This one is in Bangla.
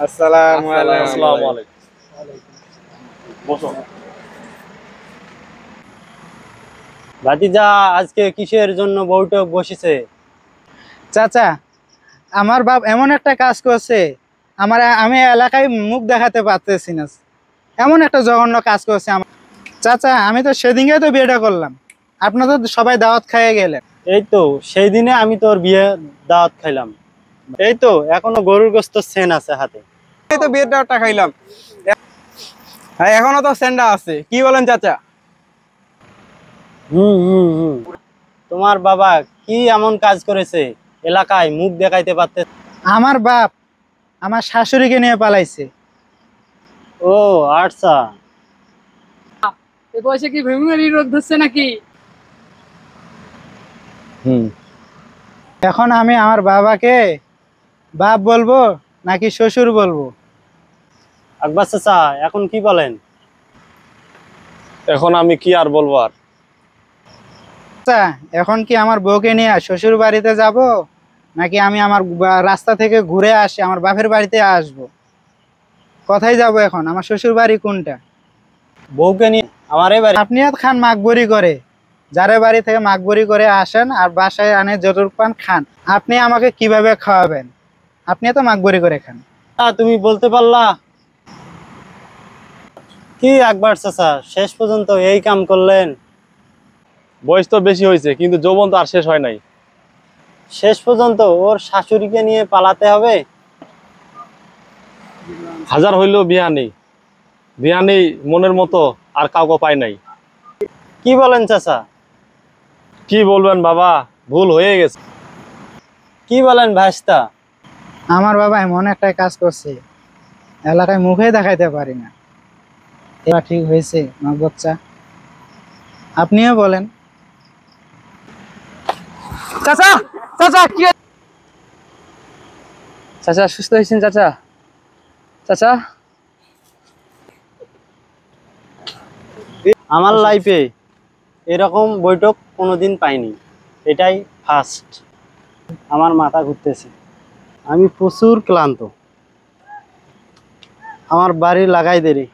আসসালামু আলাইকুম। আসসালামু আলাইকুম। বসো। ভাতিজা, আজকে কিসের জন্য বৈঠক বসেছে? চাচা, আমার বাপ এমন একটা কাজ করছে, আমি এলাকায় মুখ দেখাতে পারতেছি না। এমন একটা জঘন্য কাজ করছে আমার চাচা। আমি তো সেদিনকে তো বিয়েটা করলাম, আপনারা তো সবাই দাওয়াত খাইয়ে গেলেন। এই তো সেই দিনে আমি তোর বিয়ে দাওয়াত খাইলাম। এই তো এখনো গরুর গোস্ত সেন আছে হাতে। এই তো বিয়ের দাওয়াতটা খাইলাম, হ্যাঁ এখনো তো সেন্ডা আছে। কি বলেন চাচা? হুম হুম হুম তোমার বাবা কি এমন কাজ করেছে এলাকায় মুখ দেখাইতে পারতে? আমার বাপ আমার শাশুড়িকে নিয়ে পালাইছে। ও আচ্ছা। এ বয়সে কি ভেঙুরি রোগ ধরছে নাকি? হুম এখন আমি আমার বাবাকে বাপ বলবো নাকি শ্বশুর বলবো? আকবর চাচা এখন কি বলেন? এখন আমি কি আর বলবো আর? চাচা, এখন কি আমার বউকে নিয়ে শ্বশুর বাড়িতে যাব, নাকি আমি আমার রাস্তা থেকে ঘুরে আসি আমার বাপের বাড়িতে আসবো? কোথায় যাব এখন? আমার শ্বশুর বাড়ি কোনটা? বউকে নিয়ে আমার এবারে আপনি আর খান মাগবরি করে, যারে বাড়ি থেকে মাগবরি করে আসেন আর বাসায় আনে যতটুকু পান খান। আপনি আমাকে কিভাবে খাওয়াবেন? আপনি তো মাগবরি করে খান। তুমি বলতে পারলা কি আকবর চাচা, শেষ পর্যন্ত এই কাম করলেন? বয়স তো বেশি হয়েছে, কিন্তু যৌবন তো আর শেষ হয় নাই। শেষ পর্যন্ত ওর শাশুড়িকে নিয়ে পালাতে হবে? হাজার হইলেও বিয়া নেই, বিয়া নেই মনের মতো আর কাউকে পাই নাই। কি বলেন চাচা? কি বলবেন বাবা, ভুল হয়ে গেছে। কি বলেন ভাইস্তা? আমার বাবা এমন একটা কাজ করছে, এলাকায় মুখে দেখাইতে পারি না। এবার ঠিক হয়েছে বাচ্চা? আপনিও বলেন। চাচা, চাচা কি চাচা সুস্থ হয়েছেন চাচা? চাচা আমার লাইফে এরকম বৈঠক কোনোদিন পাইনি, এটাই ফার্স্ট। আমার মাথা ঘুরতেছে, আমি প্রচুর ক্লান্ত। আমার বাড়ি লাগাই দেরি।